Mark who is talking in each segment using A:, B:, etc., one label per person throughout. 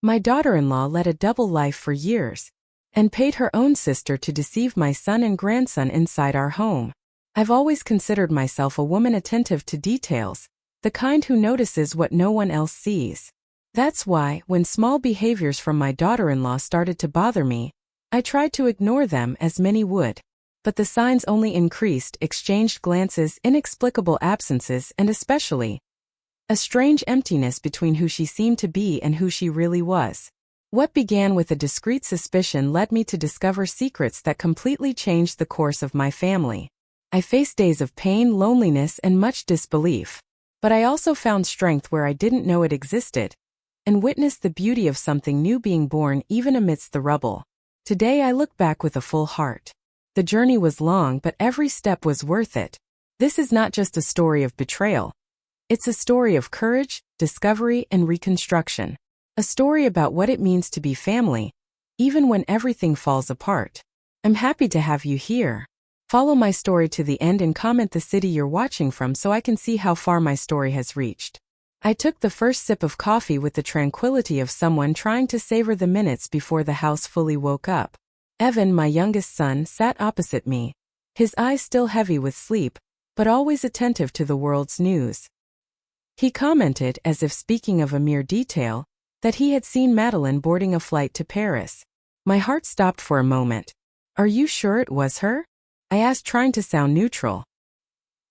A: My daughter-in-law led a double life for years and paid her own sister to deceive my son and grandson inside our home. I've always considered myself a woman attentive to details, the kind who notices what no one else sees. That's why, when small behaviors from my daughter-in-law started to bother me, I tried to ignore them as many would. But the signs only increased: exchanged glances, inexplicable absences, and especially a strange emptiness between who she seemed to be and who she really was. What began with a discreet suspicion led me to discover secrets that completely changed the course of my family. I faced days of pain, loneliness, and much disbelief. But I also found strength where I didn't know it existed, and witnessed the beauty of something new being born even amidst the rubble. Today I look back with a full heart. The journey was long, but every step was worth it. This is not just a story of betrayal. It's a story of courage, discovery, and reconstruction. A story about what it means to be family, even when everything falls apart. I'm happy to have you here. Follow my story to the end and comment the city you're watching from so I can see how far my story has reached. I took the first sip of coffee with the tranquility of someone trying to savor the minutes before the house fully woke up. Evan, my youngest son, sat opposite me, his eyes still heavy with sleep, but always attentive to the world's news. He commented, as if speaking of a mere detail, that he had seen Madeline boarding a flight to Paris. My heart stopped for a moment. "Are you sure it was her?" I asked, trying to sound neutral.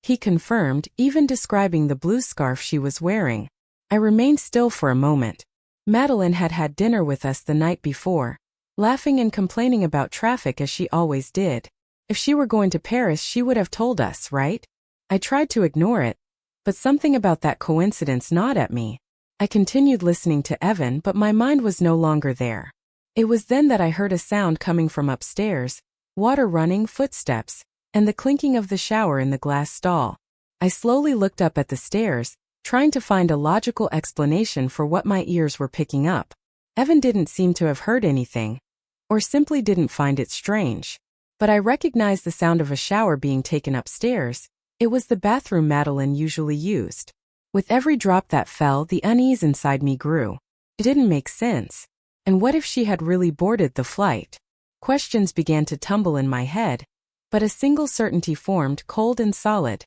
A: He confirmed, even describing the blue scarf she was wearing. I remained still for a moment. Madeline had had dinner with us the night before, laughing and complaining about traffic as she always did. If she were going to Paris, she would have told us, right? I tried to ignore it, but something about that coincidence gnawed at me. I continued listening to Evan, but my mind was no longer there. It was then that I heard a sound coming from upstairs: water running, footsteps, and the clinking of the shower in the glass stall. I slowly looked up at the stairs, trying to find a logical explanation for what my ears were picking up. Evan didn't seem to have heard anything, or simply didn't find it strange. But I recognized the sound of a shower being taken upstairs. It was the bathroom Madeline usually used. With every drop that fell, the unease inside me grew. It didn't make sense. And what if she had really boarded the flight? Questions began to tumble in my head, but a single certainty formed, cold and solid.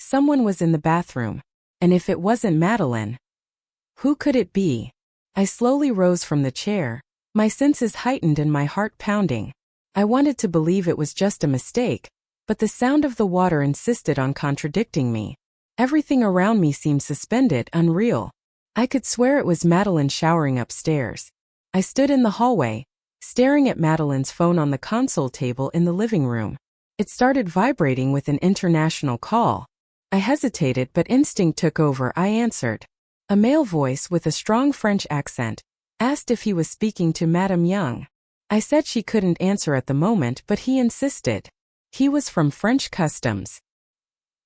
A: Someone was in the bathroom. And if it wasn't Madeline, who could it be? I slowly rose from the chair, my senses heightened and my heart pounding. I wanted to believe it was just a mistake, but the sound of the water insisted on contradicting me. Everything around me seemed suspended, unreal. I could swear it was Madeline showering upstairs. I stood in the hallway, staring at Madeline's phone on the console table in the living room. It started vibrating with an international call. I hesitated, but instinct took over. I answered. A male voice with a strong French accent asked if he was speaking to Madame Young. I said she couldn't answer at the moment, but he insisted. He was from French Customs.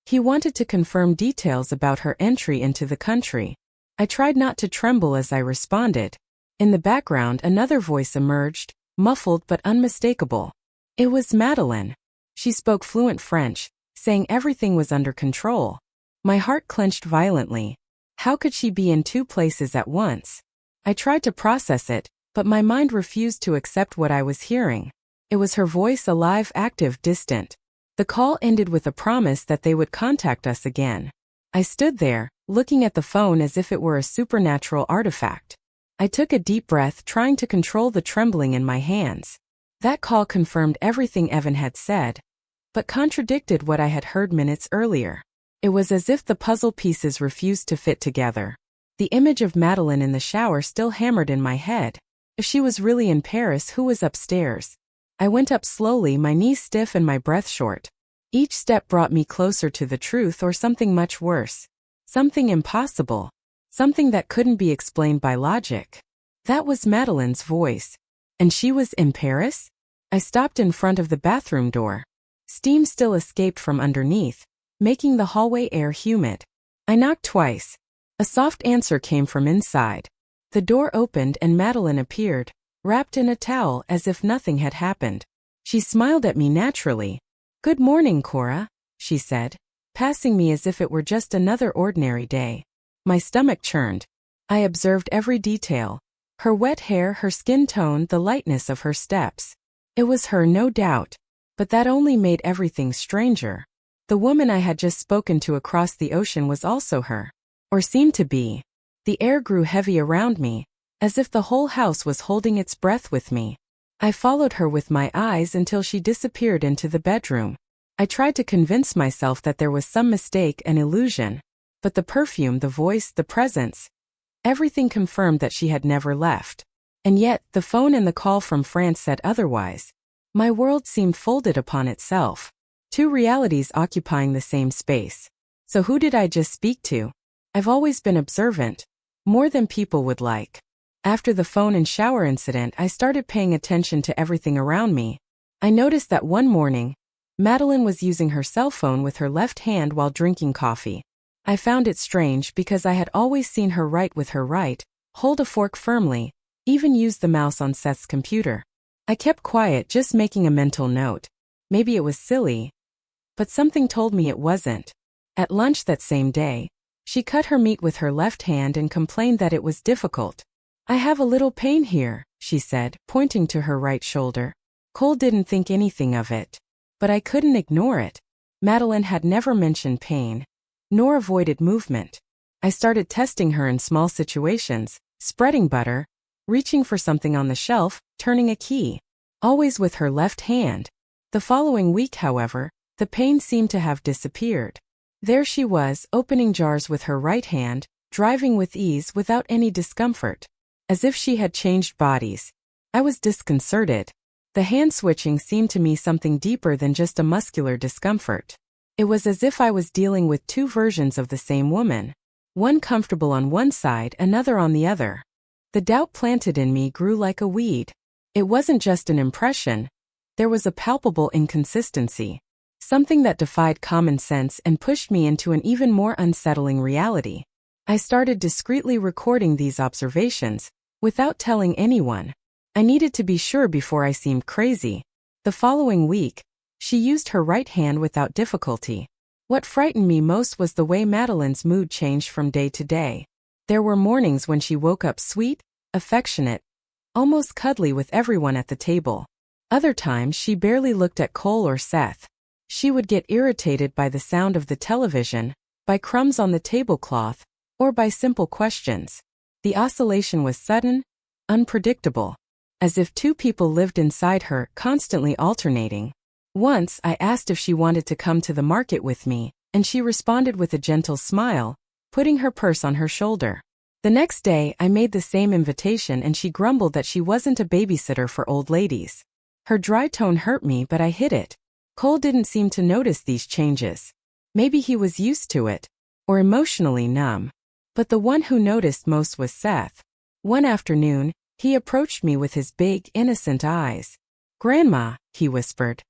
A: He wanted to confirm details about her entry into the country. I tried not to tremble as I responded. In the background, another voice emerged, muffled but unmistakable. It was Madeline. She spoke fluent French, saying everything was under control. My heart clenched violently. How could she be in two places at once? I tried to process it, but my mind refused to accept what I was hearing. It was her voice, alive, active, distant. The call ended with a promise that they would contact us again. I stood there, looking at the phone as if it were a supernatural artifact. I took a deep breath, trying to control the trembling in my hands. That call confirmed everything Evan had said, but contradicted what I had heard minutes earlier. It was as if the puzzle pieces refused to fit together. The image of Madeline in the shower still hammered in my head. If she was really in Paris, who was upstairs? I went up slowly, my knees stiff and my breath short. Each step brought me closer to the truth, or something much worse. Something impossible. Something that couldn't be explained by logic. That was Madeline's voice. And she was in Paris? I stopped in front of the bathroom door. Steam still escaped from underneath, making the hallway air humid. I knocked twice. A soft answer came from inside. The door opened and Madeline appeared, wrapped in a towel as if nothing had happened. She smiled at me naturally. "Good morning, Cora," she said, passing me as if it were just another ordinary day. My stomach churned. I observed every detail. Her wet hair, her skin tone, the lightness of her steps. It was her, no doubt. But that only made everything stranger. The woman I had just spoken to across the ocean was also her. Or seemed to be. The air grew heavy around me, as if the whole house was holding its breath with me. I followed her with my eyes until she disappeared into the bedroom. I tried to convince myself that there was some mistake, an illusion. But the perfume, the voice, the presence, everything confirmed that she had never left. And yet, the phone and the call from France said otherwise. My world seemed folded upon itself. Two realities occupying the same space. So who did I just speak to? I've always been observant. More than people would like. After the phone and shower incident, I started paying attention to everything around me. I noticed that one morning, Madeline was using her cell phone with her left hand while drinking coffee. I found it strange because I had always seen her write with her right, hold a fork firmly, even use the mouse on Seth's computer. I kept quiet, just making a mental note. Maybe it was silly. But something told me it wasn't. At lunch that same day, she cut her meat with her left hand and complained that it was difficult. I have a little pain here, she said, pointing to her right shoulder. Cole didn't think anything of it. But I couldn't ignore it. Madeline had never mentioned pain, nor avoided movement. I started testing her in small situations, spreading butter, reaching for something on the shelf, turning a key. Always with her left hand. The following week, however, the pain seemed to have disappeared. There she was, opening jars with her right hand, driving with ease without any discomfort. As if she had changed bodies. I was disconcerted. The hand switching seemed to me something deeper than just a muscular discomfort. It was as if I was dealing with two versions of the same woman. One comfortable on one side, another on the other. The doubt planted in me grew like a weed. It wasn't just an impression. There was a palpable inconsistency. Something that defied common sense and pushed me into an even more unsettling reality. I started discreetly recording these observations, without telling anyone. I needed to be sure before I seemed crazy. The following week, she used her right hand without difficulty. What frightened me most was the way Madeline's mood changed from day to day. There were mornings when she woke up sweet, affectionate, almost cuddly with everyone at the table. Other times she barely looked at Cole or Seth. She would get irritated by the sound of the television, by crumbs on the tablecloth, or by simple questions. The oscillation was sudden, unpredictable, as if two people lived inside her, constantly alternating. Once I asked if she wanted to come to the market with me, and she responded with a gentle smile, putting her purse on her shoulder. The next day I made the same invitation and she grumbled that she wasn't a babysitter for old ladies. Her dry tone hurt me, but I hid it. Cole didn't seem to notice these changes. Maybe he was used to it, or emotionally numb. But the one who noticed most was Seth. One afternoon, he approached me with his big, innocent eyes. "Grandma," he whispered,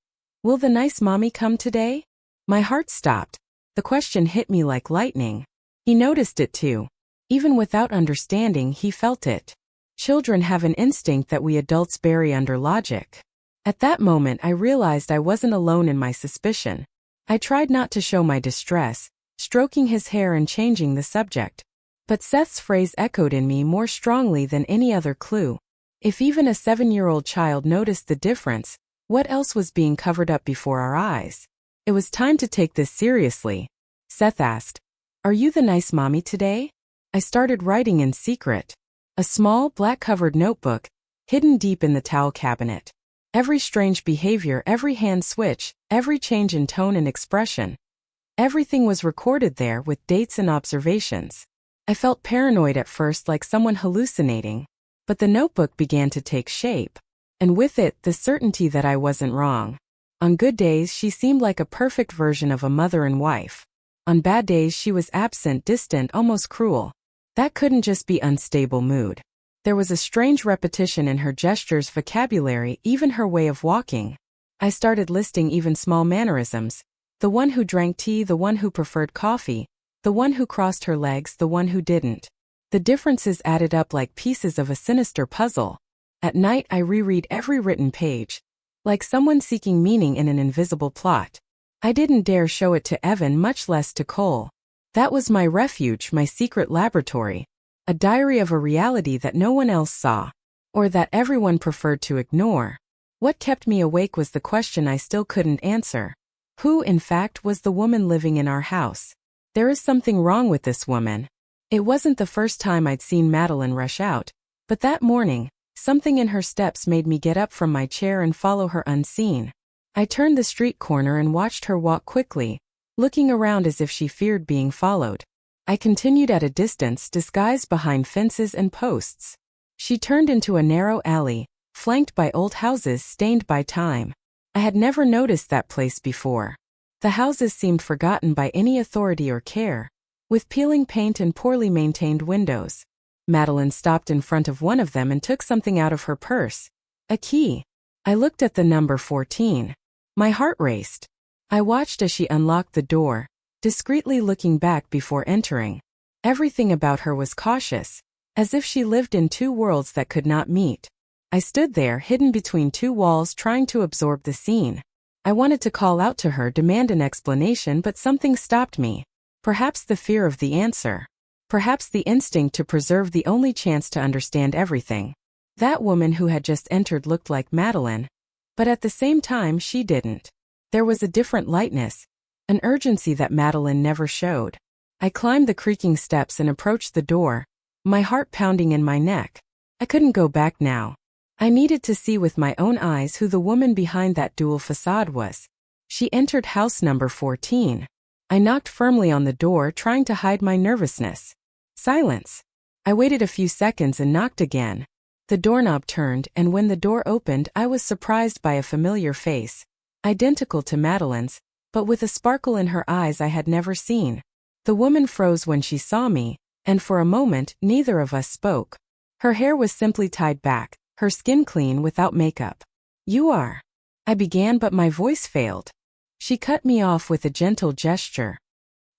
A: "will the nice mommy come today?" My heart stopped. The question hit me like lightning. He noticed it too. Even without understanding, he felt it. Children have an instinct that we adults bury under logic. At that moment I realized I wasn't alone in my suspicion. I tried not to show my distress, stroking his hair and changing the subject. But Seth's phrase echoed in me more strongly than any other clue. If even a 7-year-old child noticed the difference, what else was being covered up before our eyes? It was time to take this seriously. Seth asked, "Are you the nice mommy today?" I started writing in secret. A small, black-covered notebook, hidden deep in the towel cabinet. Every strange behavior, every hand switch, every change in tone and expression. Everything was recorded there with dates and observations. I felt paranoid at first, like someone hallucinating. But the notebook began to take shape. And with it, the certainty that I wasn't wrong. On good days, she seemed like a perfect version of a mother and wife. On bad days, she was absent, distant, almost cruel. That couldn't just be unstable mood. There was a strange repetition in her gestures, vocabulary, even her way of walking. I started listing even small mannerisms. The one who drank tea, the one who preferred coffee, the one who crossed her legs, the one who didn't. The differences added up like pieces of a sinister puzzle. At night I reread every written page, like someone seeking meaning in an invisible plot. I didn't dare show it to Evan, much less to Cole. That was my refuge, my secret laboratory. a diary of a reality that no one else saw, or that everyone preferred to ignore. What kept me awake was the question I still couldn't answer. Who, in fact, was the woman living in our house? There is something wrong with this woman. It wasn't the first time I'd seen Madeline rush out, but that morning, something in her steps made me get up from my chair and follow her unseen. I turned the street corner and watched her walk quickly, looking around as if she feared being followed. I continued at a distance, disguised behind fences and posts. She turned into a narrow alley, flanked by old houses stained by time. I had never noticed that place before. The houses seemed forgotten by any authority or care, with peeling paint and poorly maintained windows. Madeline stopped in front of one of them and took something out of her purse. A key. I looked at the number 14. My heart raced. I watched as she unlocked the door, discreetly looking back before entering. Everything about her was cautious, as if she lived in two worlds that could not meet. I stood there, hidden between two walls, trying to absorb the scene. I wanted to call out to her, demand an explanation, but something stopped me. Perhaps the fear of the answer. Perhaps the instinct to preserve the only chance to understand everything. That woman who had just entered looked like Madeline, but at the same time she didn't. There was a different lightness, an urgency that Madeline never showed. I climbed the creaking steps and approached the door, my heart pounding in my neck. I couldn't go back now. I needed to see with my own eyes who the woman behind that dual facade was. She entered house number 14. I knocked firmly on the door, trying to hide my nervousness. Silence. I waited a few seconds and knocked again. The doorknob turned, and when the door opened, I was surprised by a familiar face, identical to Madeline's, but with a sparkle in her eyes I had never seen. The woman froze when she saw me, and for a moment neither of us spoke. Her hair was simply tied back, her skin clean without makeup. "You are," I began, but my voice failed. She cut me off with a gentle gesture.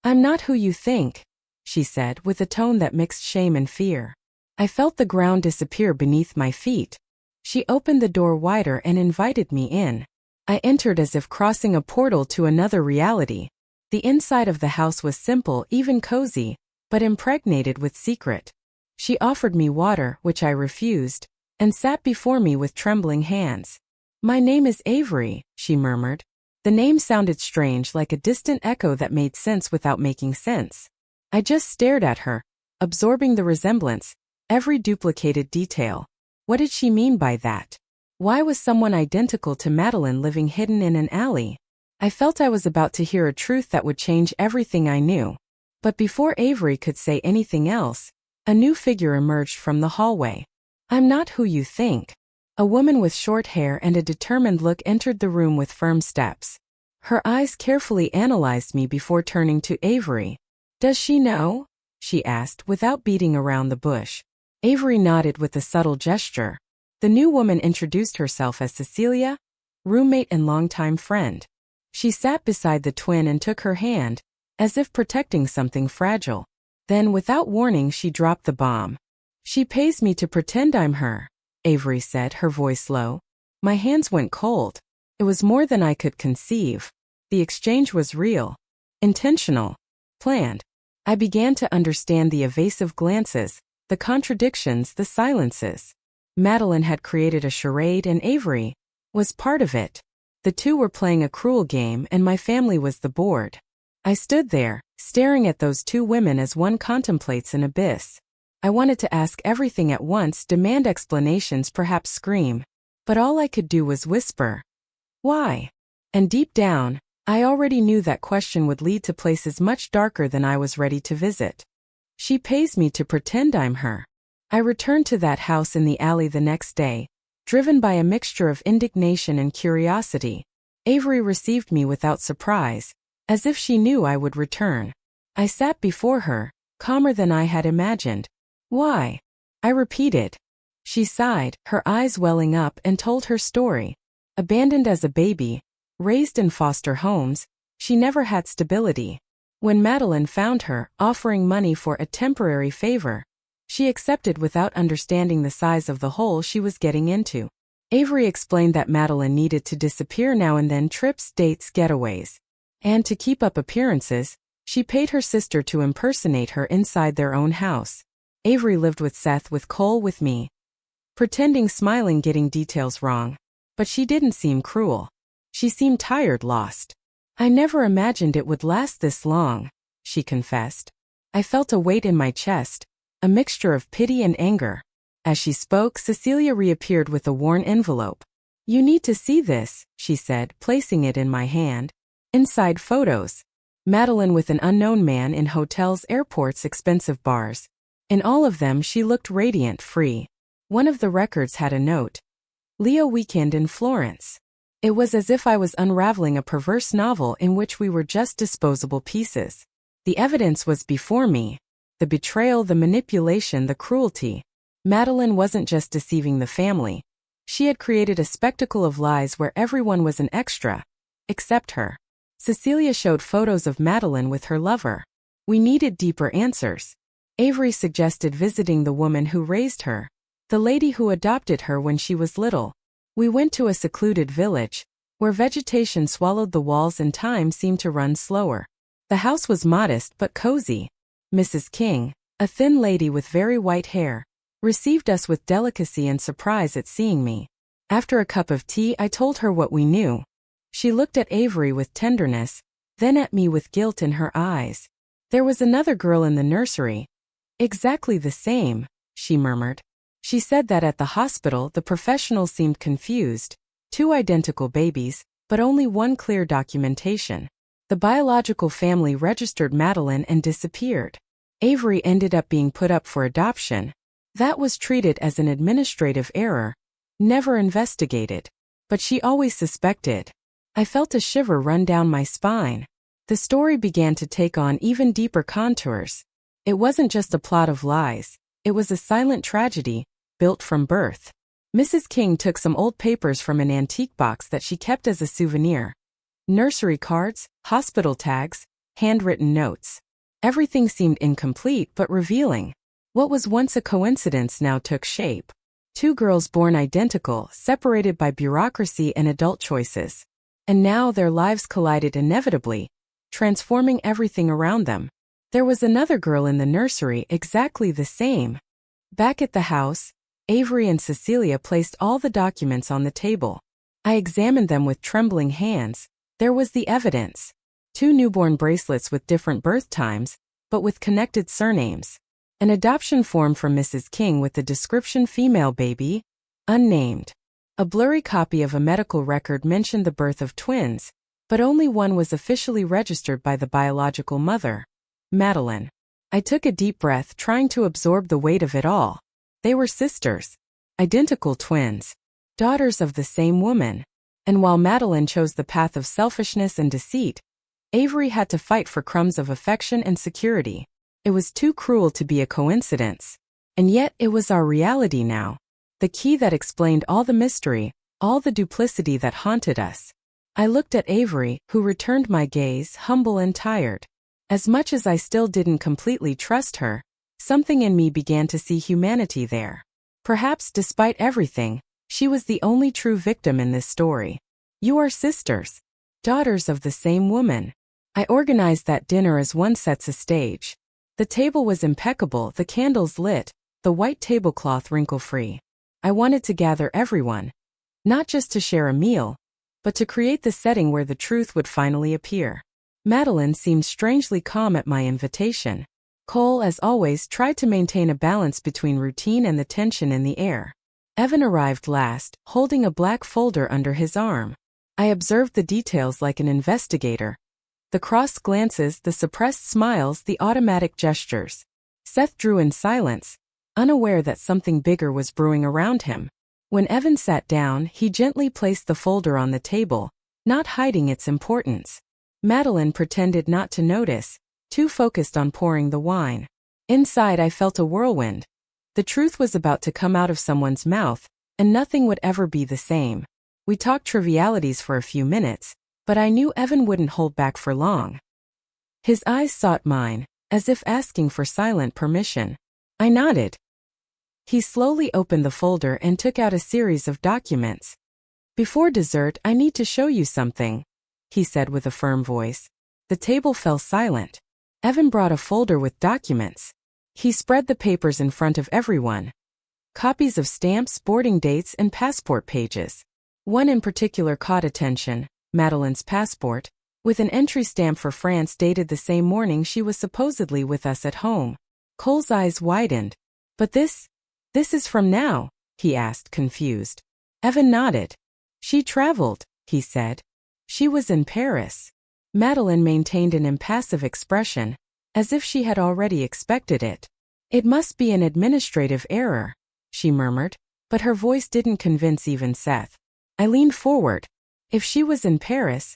A: "I'm not who you think," she said with a tone that mixed shame and fear. I felt the ground disappear beneath my feet. She opened the door wider and invited me in. I entered as if crossing a portal to another reality. The inside of the house was simple, even cozy, but impregnated with secret. She offered me water, which I refused, and sat before me with trembling hands. "My name is Avery," she murmured. The name sounded strange, like a distant echo that made sense without making sense. I just stared at her, absorbing the resemblance, every duplicated detail. What did she mean by that? Why was someone identical to Madeline living hidden in an alley? I felt I was about to hear a truth that would change everything I knew. But before Avery could say anything else, a new figure emerged from the hallway. "I'm not who you think." A woman with short hair and a determined look entered the room with firm steps. Her eyes carefully analyzed me before turning to Avery. "Does she know?" she asked, without beating around the bush. Avery nodded with a subtle gesture. The new woman introduced herself as Cecilia, roommate and longtime friend. She sat beside the twin and took her hand, as if protecting something fragile. Then, without warning, she dropped the bomb. "She pays me to pretend I'm her," Avery said, her voice low. My hands went cold. It was more than I could conceive. The exchange was real, intentional, planned. I began to understand the evasive glances, the contradictions, the silences. Madeline had created a charade and Avery was part of it. The two were playing a cruel game and my family was the board. I stood there, staring at those two women as one contemplates an abyss. I wanted to ask everything at once, demand explanations, perhaps scream. But all I could do was whisper, "Why?" And deep down, I already knew that question would lead to places much darker than I was ready to visit. "She pays me to pretend I'm her." I returned to that house in the alley the next day, driven by a mixture of indignation and curiosity. Avery received me without surprise, as if she knew I would return. I sat before her, calmer than I had imagined. "Why?" I repeated. She sighed, her eyes welling up, and told her story. Abandoned as a baby, raised in foster homes, she never had stability. When Madeline found her, offering money for a temporary favor, she accepted without understanding the size of the hole she was getting into. Avery explained that Madeline needed to disappear now and then, trips, dates, getaways. And to keep up appearances, she paid her sister to impersonate her inside their own house. Avery lived with Seth, with Cole, with me. Pretending, smiling, getting details wrong. But she didn't seem cruel. She seemed tired, lost. I never imagined it would last this long, she confessed. I felt a weight in my chest, a mixture of pity and anger. As she spoke, Cecilia reappeared with a worn envelope. You need to see this, she said, placing it in my hand. Inside, photos. Madeline with an unknown man, in hotels, airports, expensive bars. In all of them she looked radiant, free. One of the records had a note. Leo weekend in Florence. It was as if I was unraveling a perverse novel in which we were just disposable pieces. The evidence was before me. The betrayal, the manipulation, the cruelty. Madeline wasn't just deceiving the family. She had created a spectacle of lies where everyone was an extra. Except her. Cecilia showed photos of Madeline with her lover. We needed deeper answers. Avery suggested visiting the woman who raised her. The lady who adopted her when she was little. We went to a secluded village, where vegetation swallowed the walls and time seemed to run slower. The house was modest but cozy. Mrs. King, a thin lady with very white hair, received us with delicacy and surprise at seeing me. After a cup of tea, I told her what we knew. She looked at Avery with tenderness, then at me with guilt in her eyes. There was another girl in the nursery. Exactly the same, she murmured. She said that at the hospital the professionals seemed confused. 2 identical babies, but only one clear documentation. The biological family registered Madeline and disappeared. Avery ended up being put up for adoption. That was treated as an administrative error, never investigated. But she always suspected. I felt a shiver run down my spine. The story began to take on even deeper contours. It wasn't just a plot of lies. It was a silent tragedy, built from birth. Mrs. King took some old papers from an antique box that she kept as a souvenir. Nursery cards, hospital tags, handwritten notes. Everything seemed incomplete but revealing. What was once a coincidence now took shape. 2 girls born identical, separated by bureaucracy and adult choices. And now their lives collided inevitably, transforming everything around them. There was another girl in the nursery exactly the same. Back at the house, Avery and Cecilia placed all the documents on the table. I examined them with trembling hands. There was the evidence. 2 newborn bracelets with different birth times, but with connected surnames. An adoption form from Mrs. King with the description female baby, unnamed. A blurry copy of a medical record mentioned the birth of twins, but only one was officially registered by the biological mother, Madeline. I took a deep breath, trying to absorb the weight of it all. They were sisters. Identical twins. Daughters of the same woman. And while Madeline chose the path of selfishness and deceit, Avery had to fight for crumbs of affection and security. It was too cruel to be a coincidence. And yet it was our reality now. The key that explained all the mystery, all the duplicity that haunted us. I looked at Avery, who returned my gaze, humble and tired. As much as I still didn't completely trust her, something in me began to see humanity there. Perhaps despite everything, she was the only true victim in this story. You are sisters. Daughters of the same woman. I organized that dinner as one sets a stage. The table was impeccable, the candles lit, the white tablecloth wrinkle-free. I wanted to gather everyone. Not just to share a meal, but to create the setting where the truth would finally appear. Madeline seemed strangely calm at my invitation. Cole, as always, tried to maintain a balance between routine and the tension in the air. Evan arrived last, holding a black folder under his arm. I observed the details like an investigator. The crossed glances, the suppressed smiles, the automatic gestures. Seth drew in silence, unaware that something bigger was brewing around him. When Evan sat down, he gently placed the folder on the table, not hiding its importance. Madeline pretended not to notice, too focused on pouring the wine. Inside I felt a whirlwind. The truth was about to come out of someone's mouth, and nothing would ever be the same. We talked trivialities for a few minutes, but I knew Evan wouldn't hold back for long. His eyes sought mine, as if asking for silent permission. I nodded. He slowly opened the folder and took out a series of documents. Before dessert, I need to show you something, he said with a firm voice. The table fell silent. Evan brought a folder with documents. He spread the papers in front of everyone. Copies of stamps, boarding dates, and passport pages. One in particular caught attention, Madeline's passport, with an entry stamp for France dated the same morning she was supposedly with us at home. Cole's eyes widened. But this is from now, he asked, confused. Evan nodded. She traveled, he said. She was in Paris. Madeline maintained an impassive expression, as if she had already expected it. It must be an administrative error, she murmured, but her voice didn't convince even Seth. I leaned forward. If she was in Paris,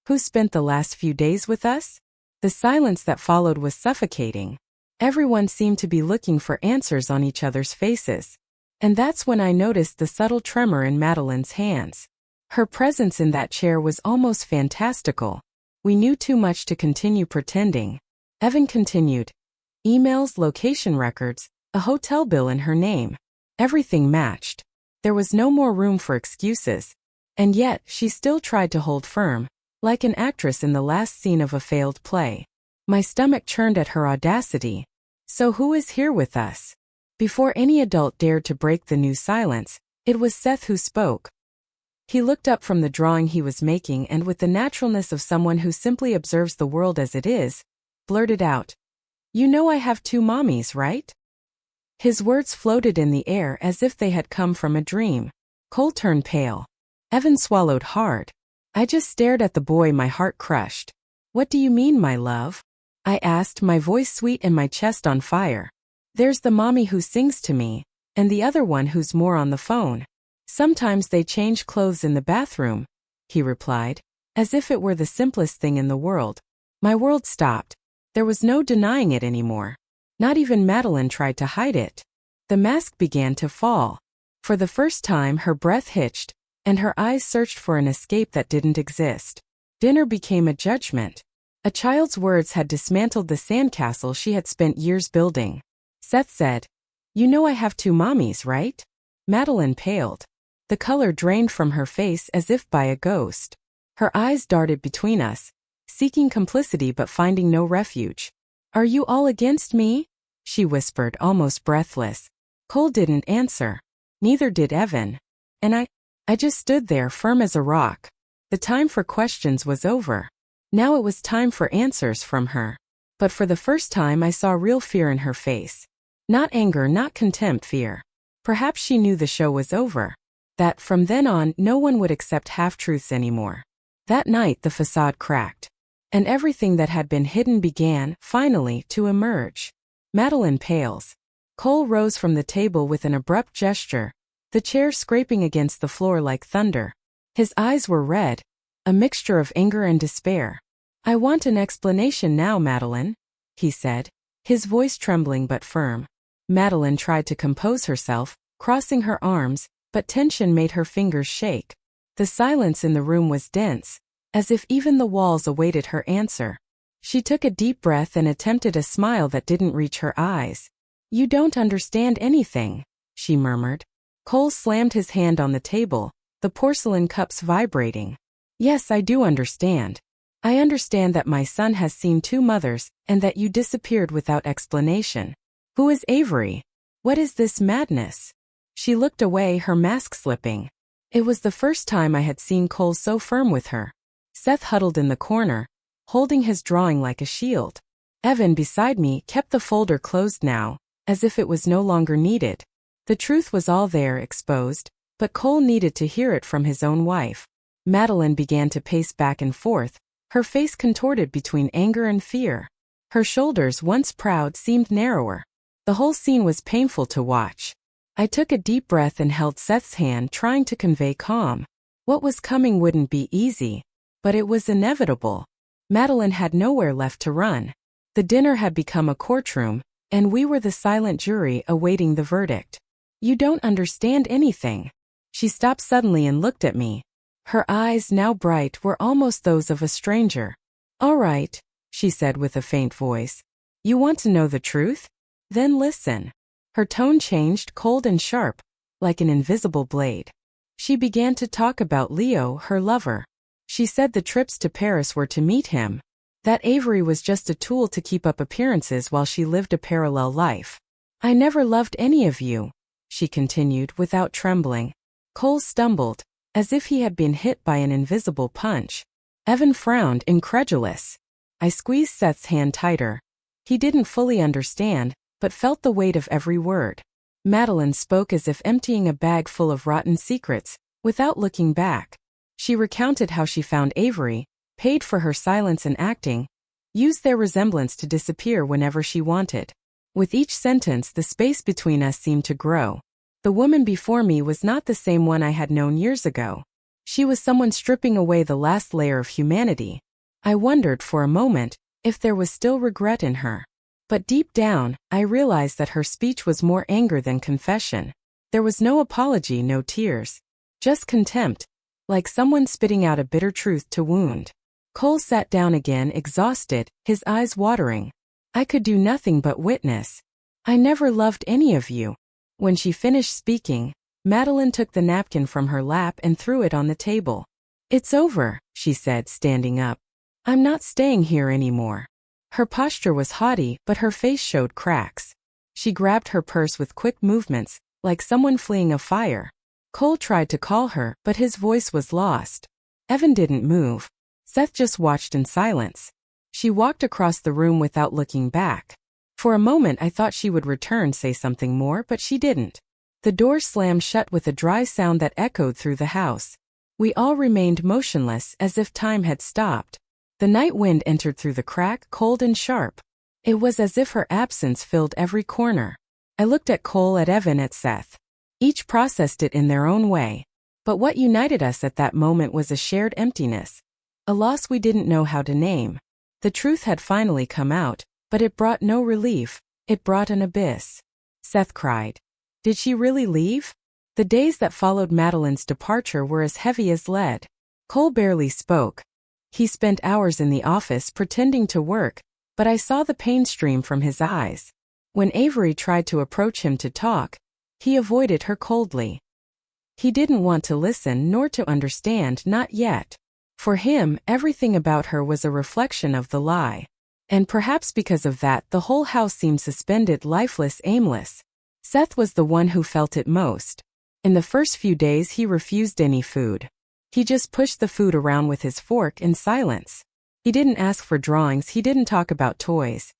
A: who spent the last few days with us? The silence that followed was suffocating. Everyone seemed to be looking for answers on each other's faces. And that's when I noticed the subtle tremor in Madeline's hands. Her presence in that chair was almost fantastical. We knew too much to continue pretending. Evan continued. Emails, location records, a hotel bill in her name. Everything matched. There was no more room for excuses. And yet, she still tried to hold firm, like an actress in the last scene of a failed play. My stomach churned at her audacity. So who is here with us? Before any adult dared to break the new silence, it was Seth who spoke. He looked up from the drawing he was making and with the naturalness of someone who simply observes the world as it is, blurted out, You know I have 2 mommies, right? His words floated in the air as if they had come from a dream. Cole turned pale. Evan swallowed hard. I just stared at the boy, my heart crushed. What do you mean, my love? I asked, my voice sweet and my chest on fire. There's the mommy who sings to me, and the other one who's more on the phone. Sometimes they change clothes in the bathroom, he replied, as if it were the simplest thing in the world. My world stopped. There was no denying it anymore. Not even Madeline tried to hide it. The mask began to fall. For the first time her breath hitched, and her eyes searched for an escape that didn't exist. Dinner became a judgment. A child's words had dismantled the sandcastle she had spent years building. Seth said, You know I have 2 mommies, right? Madeline paled. The color drained from her face as if by a ghost. Her eyes darted between us, seeking complicity but finding no refuge. Are you all against me? She whispered, almost breathless. Cole didn't answer. Neither did Evan. And I just stood there firm as a rock. The time for questions was over. Now it was time for answers from her. But for the first time I saw real fear in her face. Not anger, not contempt, fear. Perhaps she knew the show was over. That from then on no one would accept half-truths anymore. That night the facade cracked. And everything that had been hidden began, finally, to emerge. Madeline pales. Cole rose from the table with an abrupt gesture, the chair scraping against the floor like thunder. His eyes were red, a mixture of anger and despair. I want an explanation now, Madeline, he said, his voice trembling but firm. Madeline tried to compose herself, crossing her arms, but tension made her fingers shake. The silence in the room was dense, as if even the walls awaited her answer. She took a deep breath and attempted a smile that didn't reach her eyes. You don't understand anything, she murmured. Cole slammed his hand on the table, the porcelain cups vibrating. Yes, I do understand. I understand that my son has seen 2 mothers, and that you disappeared without explanation. Who is Avery? What is this madness? She looked away, her mask slipping. It was the first time I had seen Cole so firm with her. Seth huddled in the corner, holding his drawing like a shield. Evan beside me kept the folder closed now, as if it was no longer needed. The truth was all there, exposed, but Cole needed to hear it from his own wife. Madeline began to pace back and forth, her face contorted between anger and fear. Her shoulders, once proud, seemed narrower. The whole scene was painful to watch. I took a deep breath and held Seth's hand, trying to convey calm. What was coming wouldn't be easy, but it was inevitable. Madeline had nowhere left to run. The dinner had become a courtroom, and we were the silent jury awaiting the verdict. You don't understand anything. She stopped suddenly and looked at me. Her eyes, now bright, were almost those of a stranger. All right, she said with a faint voice. You want to know the truth? Then listen. Her tone changed, cold and sharp, like an invisible blade. She began to talk about Leo, her lover. She said the trips to Paris were to meet him, That Avery was just a tool to keep up appearances while she lived a parallel life. I never loved any of you, she continued without trembling. Cole stumbled, as if he had been hit by an invisible punch. Evan frowned, incredulous. I squeezed Seth's hand tighter. He didn't fully understand, but felt the weight of every word. Madeline spoke as if emptying a bag full of rotten secrets, without looking back. She recounted how she found Avery, paid for her silence and acting, used their resemblance to disappear whenever she wanted. With each sentence, the space between us seemed to grow. The woman before me was not the same one I had known years ago. She was someone stripping away the last layer of humanity. I wondered for a moment if there was still regret in her. But deep down, I realized that her speech was more anger than confession. There was no apology, no tears. Just contempt, like someone spitting out a bitter truth to wound. Cole sat down again, exhausted, his eyes watering. I could do nothing but witness. I never loved any of you. When she finished speaking, Madeline took the napkin from her lap and threw it on the table. It's over, she said, standing up. I'm not staying here anymore. Her posture was haughty, but her face showed cracks. She grabbed her purse with quick movements, like someone fleeing a fire. Cole tried to call her, but his voice was lost. Evan didn't move. Seth just watched in silence. She walked across the room without looking back. For a moment I thought she would return, say something more, but she didn't. The door slammed shut with a dry sound that echoed through the house. We all remained motionless, as if time had stopped. The night wind entered through the crack, cold and sharp. It was as if her absence filled every corner. I looked at Cole, at Evan, at Seth. Each processed it in their own way. But what united us at that moment was a shared emptiness. A loss we didn't know how to name. The truth had finally come out, but it brought no relief. It brought an abyss. Seth cried. Did she really leave? The days that followed Madeline's departure were as heavy as lead. Cole barely spoke. He spent hours in the office pretending to work, but I saw the pain stream from his eyes. When Avery tried to approach him to talk, he avoided her coldly. He didn't want to listen nor to understand, not yet. For him, everything about her was a reflection of the lie. And perhaps because of that, the whole house seemed suspended, lifeless, aimless. Seth was the one who felt it most. In the first few days, he refused any food. He just pushed the food around with his fork in silence. He didn't ask for drawings, he didn't talk about toys.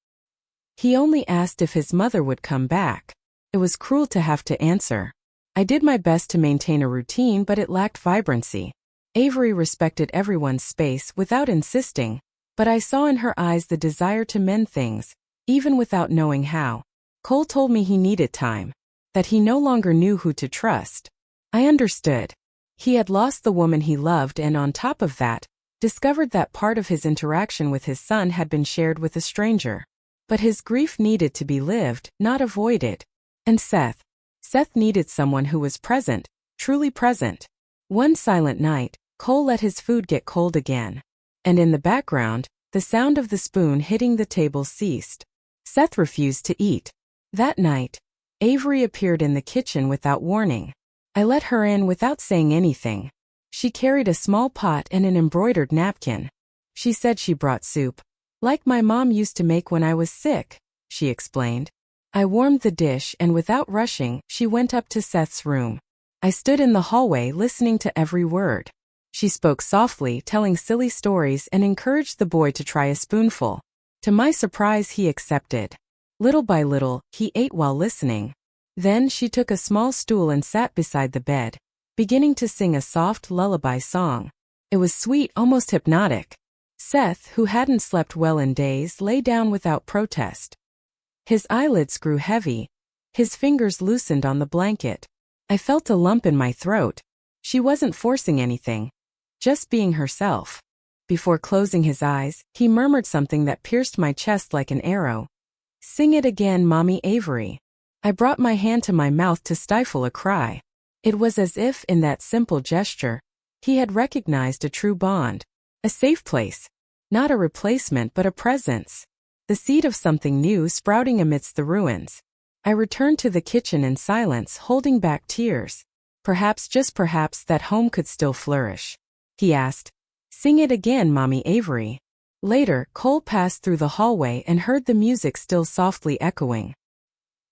A: He only asked if his mother would come back. It was cruel to have to answer. I did my best to maintain a routine, but it lacked vibrancy. Avery respected everyone's space without insisting, but I saw in her eyes the desire to mend things, even without knowing how. Cole told me he needed time, that he no longer knew who to trust. I understood. He had lost the woman he loved and, on top of that, discovered that part of his interaction with his son had been shared with a stranger. But his grief needed to be lived, not avoided. And Seth needed someone who was present, truly present. One silent night, Cole let his food get cold again. And in the background, the sound of the spoon hitting the table ceased. Seth refused to eat. That night, Avery appeared in the kitchen without warning. I let her in without saying anything. She carried a small pot and an embroidered napkin. She said she brought soup. Like my mom used to make when I was sick, she explained. I warmed the dish and without rushing, she went up to Seth's room. I stood in the hallway listening to every word. She spoke softly, telling silly stories, and encouraged the boy to try a spoonful. To my surprise, he accepted. Little by little, he ate while listening. Then she took a small stool and sat beside the bed, beginning to sing a soft lullaby song. It was sweet, almost hypnotic. Seth, who hadn't slept well in days, lay down without protest. His eyelids grew heavy. His fingers loosened on the blanket. I felt a lump in my throat. She wasn't forcing anything, just being herself. Before closing his eyes, he murmured something that pierced my chest like an arrow. Sing it again, Mommy Avery. I brought my hand to my mouth to stifle a cry. It was as if, in that simple gesture, he had recognized a true bond. A safe place. Not a replacement, but a presence. The seed of something new sprouting amidst the ruins. I returned to the kitchen in silence, holding back tears. Perhaps, just perhaps, that home could still flourish. He asked, Sing it again, Mommy Avery. Later, Cole passed through the hallway and heard the music still softly echoing.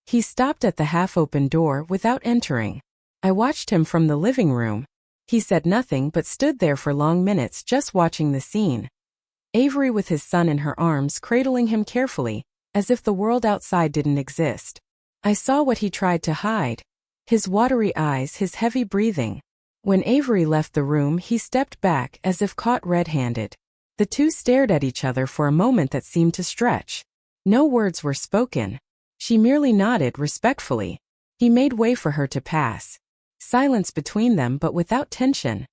A: He stopped at the half-open door without entering. I watched him from the living room. He said nothing but stood there for long minutes just watching the scene. Avery with his son in her arms cradling him carefully, as if the world outside didn't exist. I saw what he tried to hide. His watery eyes, his heavy breathing. When Avery left the room, he stepped back as if caught red-handed. The two stared at each other for a moment that seemed to stretch. No words were spoken. She merely nodded respectfully. He made way for her to pass. Silence between them but without tension.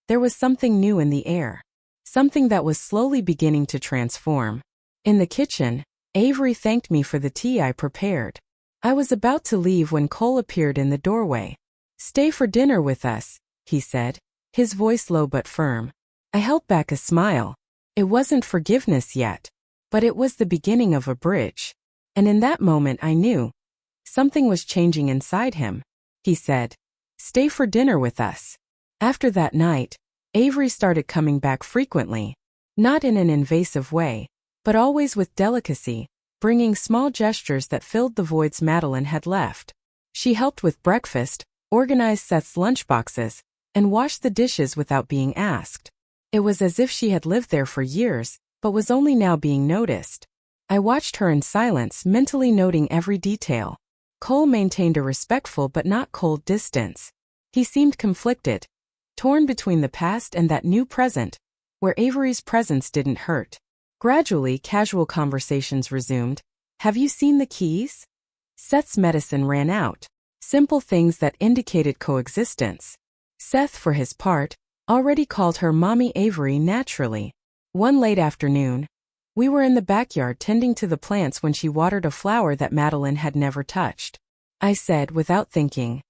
A: There was something new in the air. Something that was slowly beginning to transform. In the kitchen, Avery thanked me for the tea I prepared. I was about to leave when Cole appeared in the doorway. "Stay for dinner with us," he said, his voice low but firm. I held back a smile. It wasn't forgiveness yet, but it was the beginning of a bridge. And in that moment I knew. Something was changing inside him. He said, "Stay for dinner with us." After that night, Avery started coming back frequently. Not in an invasive way, but always with delicacy, bringing small gestures that filled the voids Madeline had left. She helped with breakfast, organized Seth's lunchboxes, and washed the dishes without being asked. It was as if she had lived there for years, but was only now being noticed. I watched her in silence, mentally noting every detail. Cole maintained a respectful but not cold distance. He seemed conflicted, torn between the past and that new present, where Avery's presence didn't hurt. Gradually, casual conversations resumed. "Have you seen the keys?" Seth's medicine ran out. Simple things that indicated coexistence. Seth, for his part, already called her Mommy Avery naturally. One late afternoon, we were in the backyard tending to the plants when she watered a flower that Madeline had never touched. I said, without thinking,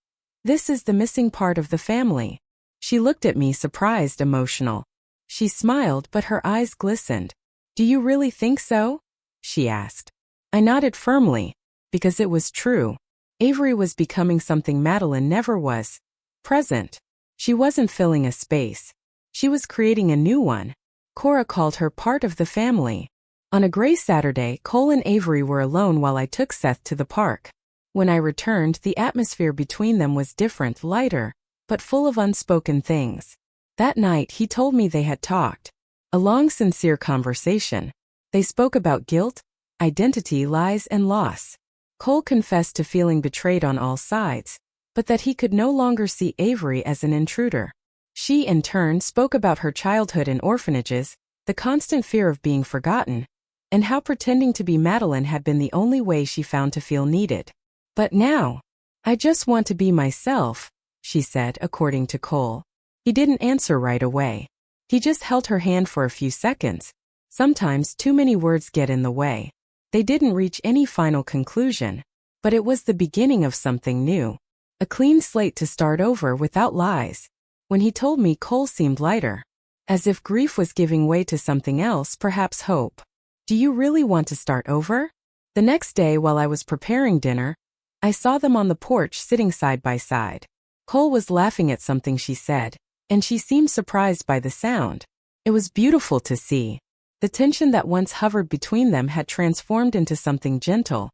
A: "This is the missing part of the family." She looked at me, surprised, emotional. She smiled, but her eyes glistened. "Do you really think so?" she asked. I nodded firmly, because it was true. Avery was becoming something Madeline never was. Present. She wasn't filling a space. She was creating a new one. Cora called her part of the family. On a gray Saturday, Cole and Avery were alone while I took Seth to the park. When I returned, the atmosphere between them was different, lighter, but full of unspoken things. That night, he told me they had talked. A long, sincere conversation. They spoke about guilt, identity, lies, and loss. Cole confessed to feeling betrayed on all sides, but that he could no longer see Avery as an intruder. She, in turn, spoke about her childhood in orphanages, the constant fear of being forgotten, and how pretending to be Madeline had been the only way she found to feel needed. "But now, I just want to be myself," she said, according to Cole. He didn't answer right away. He just held her hand for a few seconds. Sometimes too many words get in the way. They didn't reach any final conclusion, but it was the beginning of something new. A clean slate to start over without lies. When he told me, Cole seemed lighter. As if grief was giving way to something else, perhaps hope. "Do you really want to start over?" The next day, while I was preparing dinner, I saw them on the porch sitting side by side. Cole was laughing at something she said, and she seemed surprised by the sound. It was beautiful to see. The tension that once hovered between them had transformed into something gentle,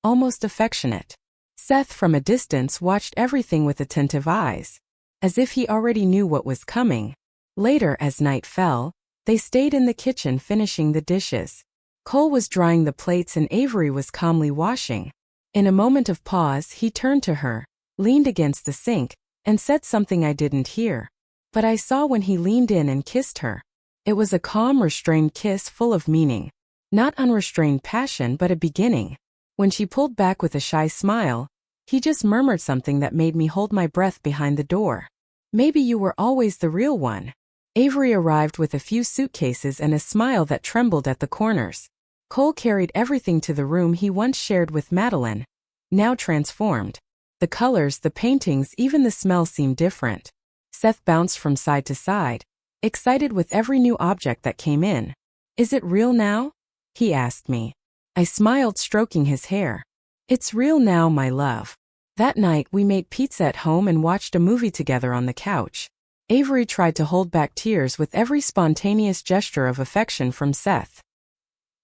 A: almost affectionate. Seth, from a distance, watched everything with attentive eyes, as if he already knew what was coming. Later, as night fell, they stayed in the kitchen finishing the dishes. Cole was drying the plates and Avery was calmly washing. In a moment of pause, he turned to her, leaned against the sink, and said something I didn't hear. But I saw when he leaned in and kissed her. It was a calm, restrained kiss full of meaning. Not unrestrained passion, but a beginning. When she pulled back with a shy smile, he just murmured something that made me hold my breath behind the door. "Maybe you were always the real one." Avery arrived with a few suitcases and a smile that trembled at the corners. Cole carried everything to the room he once shared with Madeline, now transformed. The colors, the paintings, even the smell seemed different. Seth bounced from side to side, excited with every new object that came in. "Is it real now?" he asked me. I smiled, stroking his hair. "It's real now, my love." That night we made pizza at home and watched a movie together on the couch. Avery tried to hold back tears with every spontaneous gesture of affection from Seth.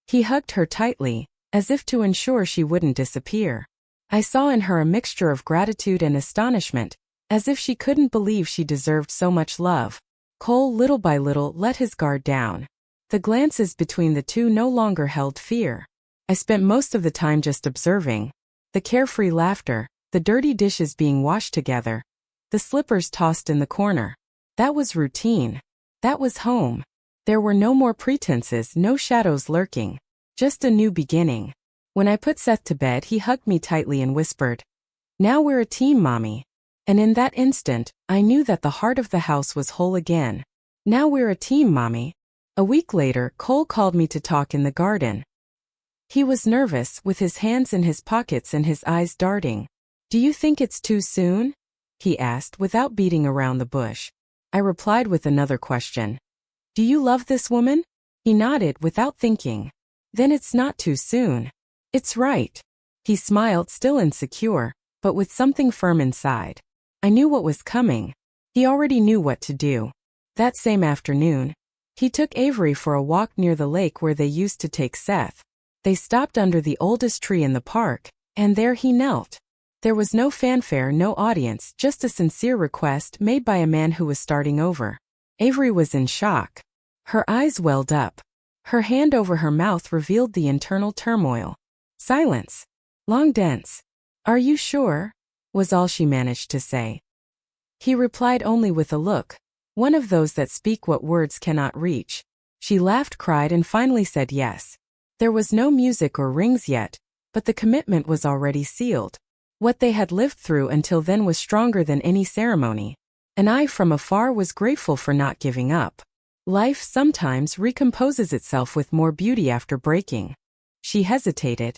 A: He hugged her tightly, as if to ensure she wouldn't disappear. I saw in her a mixture of gratitude and astonishment, as if she couldn't believe she deserved so much love. Cole little by little let his guard down. The glances between the two no longer held fear. I spent most of the time just observing. The carefree laughter, the dirty dishes being washed together, the slippers tossed in the corner. That was routine. That was home. There were no more pretenses, no shadows lurking. Just a new beginning. When I put Seth to bed, he hugged me tightly and whispered, "Now we're a team, Mommy." And in that instant, I knew that the heart of the house was whole again. Now we're a team, Mommy. A week later, Cole called me to talk in the garden. He was nervous, with his hands in his pockets and his eyes darting. "Do you think it's too soon?" he asked without beating around the bush. I replied with another question. "Do you love this woman?" He nodded without thinking. "Then it's not too soon. It's right." He smiled, still insecure, but with something firm inside. I knew what was coming. He already knew what to do. That same afternoon, he took Avery for a walk near the lake where they used to take Seth. They stopped under the oldest tree in the park, and there he knelt. There was no fanfare, no audience, just a sincere request made by a man who was starting over. Avery was in shock. Her eyes welled up. Her hand over her mouth revealed the internal turmoil. Silence. Long, dense. "Are you sure?" was all she managed to say. He replied only with a look, one of those that speak what words cannot reach. She laughed, cried, and finally said yes. There was no music or rings yet, but the commitment was already sealed. What they had lived through until then was stronger than any ceremony, and I from afar was grateful for not giving up. Life sometimes recomposes itself with more beauty after breaking. She hesitated.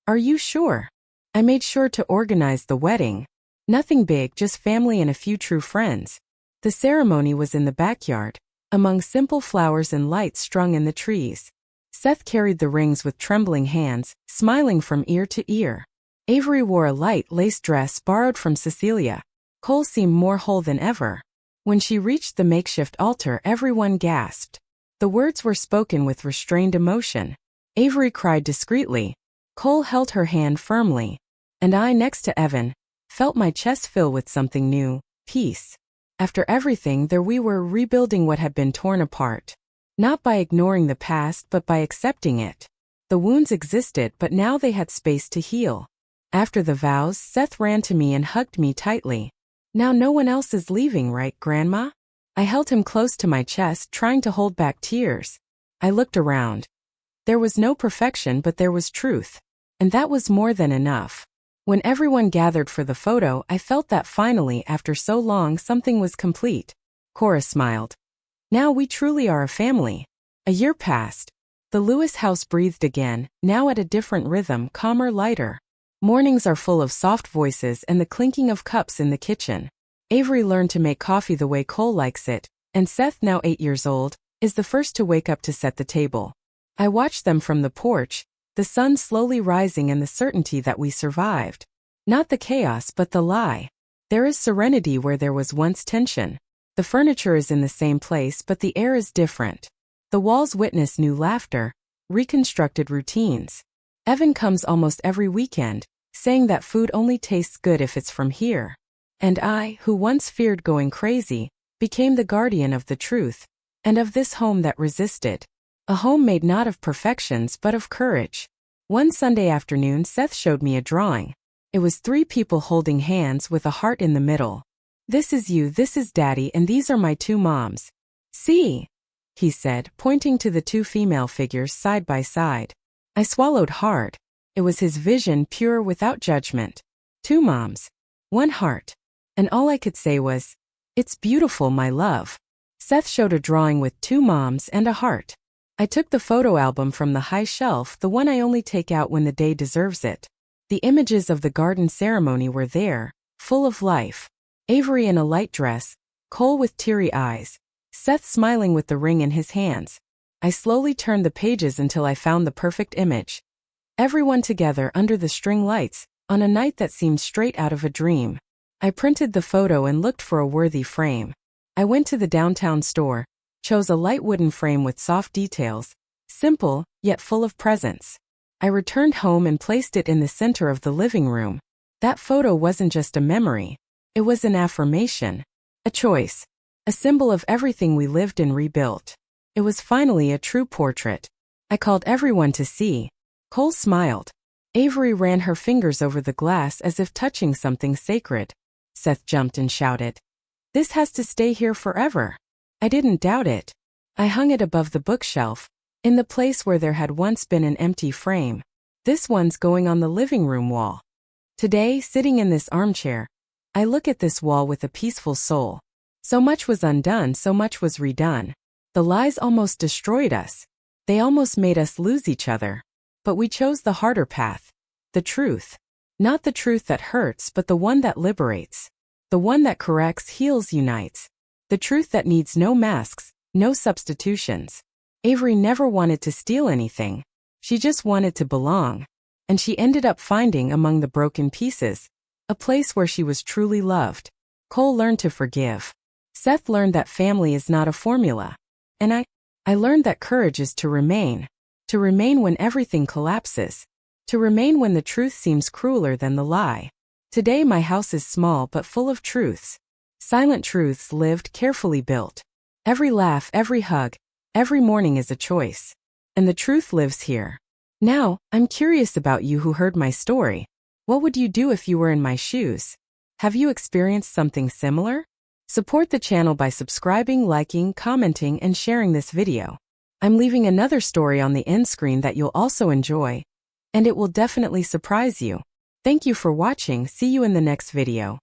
A: "Are you sure?" I made sure to organize the wedding. Nothing big, just family and a few true friends. The ceremony was in the backyard, among simple flowers and lights strung in the trees. Seth carried the rings with trembling hands, smiling from ear to ear. Avery wore a light lace dress borrowed from Cecilia. Cole seemed more whole than ever. When she reached the makeshift altar, everyone gasped. The words were spoken with restrained emotion. Avery cried discreetly. Cole held her hand firmly. And I, next to Evan, felt my chest fill with something new, peace. After everything, there we were, rebuilding what had been torn apart. Not by ignoring the past, but by accepting it. The wounds existed, but now they had space to heal. After the vows, Seth ran to me and hugged me tightly. "Now no one else is leaving, right, Grandma?" I held him close to my chest, trying to hold back tears. I looked around. There was no perfection, but there was truth. And that was more than enough. When everyone gathered for the photo, I felt that finally, after so long, something was complete. Cora smiled. "Now we truly are a family." A year passed. The Lewis house breathed again, now at a different rhythm, calmer, lighter. Mornings are full of soft voices and the clinking of cups in the kitchen. Avery learned to make coffee the way Cole likes it, and Seth, now 8 years old, is the first to wake up to set the table. I watched them from the porch, the sun slowly rising and the certainty that we survived. Not the chaos, but the lie. There is serenity where there was once tension. The furniture is in the same place, but the air is different. The walls witness new laughter, reconstructed routines. Evan comes almost every weekend, saying that food only tastes good if it's from here. And I, who once feared going crazy, became the guardian of the truth, and of this home that resisted. A home made not of perfections but of courage. One Sunday afternoon, Seth showed me a drawing. It was 3 people holding hands with a heart in the middle. "This is you, this is Daddy, and these are my 2 moms. See?" he said, pointing to the 2 female figures side by side. I swallowed hard. It was his vision, pure, without judgment. 2 moms. 1 heart. And all I could say was, "It's beautiful, my love." Seth showed a drawing with 2 moms and a heart. I took the photo album from the high shelf, the one I only take out when the day deserves it. The images of the garden ceremony were there, full of life. Avery in a light dress, Cole with teary eyes, Seth smiling with the ring in his hands. I slowly turned the pages until I found the perfect image. Everyone together under the string lights, on a night that seemed straight out of a dream. I printed the photo and looked for a worthy frame. I went to the downtown store, chose a light wooden frame with soft details, simple, yet full of presence. I returned home and placed it in the center of the living room. That photo wasn't just a memory. It was an affirmation, a choice, a symbol of everything we lived and rebuilt. It was finally a true portrait. I called everyone to see. Cole smiled. Avery ran her fingers over the glass as if touching something sacred. Seth jumped and shouted, "This has to stay here forever." I didn't doubt it. I hung it above the bookshelf, in the place where there had once been an empty frame. This one's going on the living room wall. Today, sitting in this armchair, I look at this wall with a peaceful soul. So much was undone, so much was redone. The lies almost destroyed us. They almost made us lose each other. But we chose the harder path. The truth. Not the truth that hurts, but the one that liberates. The one that corrects, heals, unites. The truth that needs no masks, no substitutions. Avery never wanted to steal anything. She just wanted to belong. And she ended up finding among the broken pieces a place where she was truly loved. Cole learned to forgive. Seth learned that family is not a formula. And I learned that courage is to remain when everything collapses, to remain when the truth seems crueler than the lie. Today my house is small but full of truths. Silent truths lived, carefully built. Every laugh, every hug, every morning is a choice. And the truth lives here. Now, I'm curious about you who heard my story. What would you do if you were in my shoes? Have you experienced something similar? Support the channel by subscribing, liking, commenting, and sharing this video. I'm leaving another story on the end screen that you'll also enjoy, and it will definitely surprise you. Thank you for watching. See you in the next video.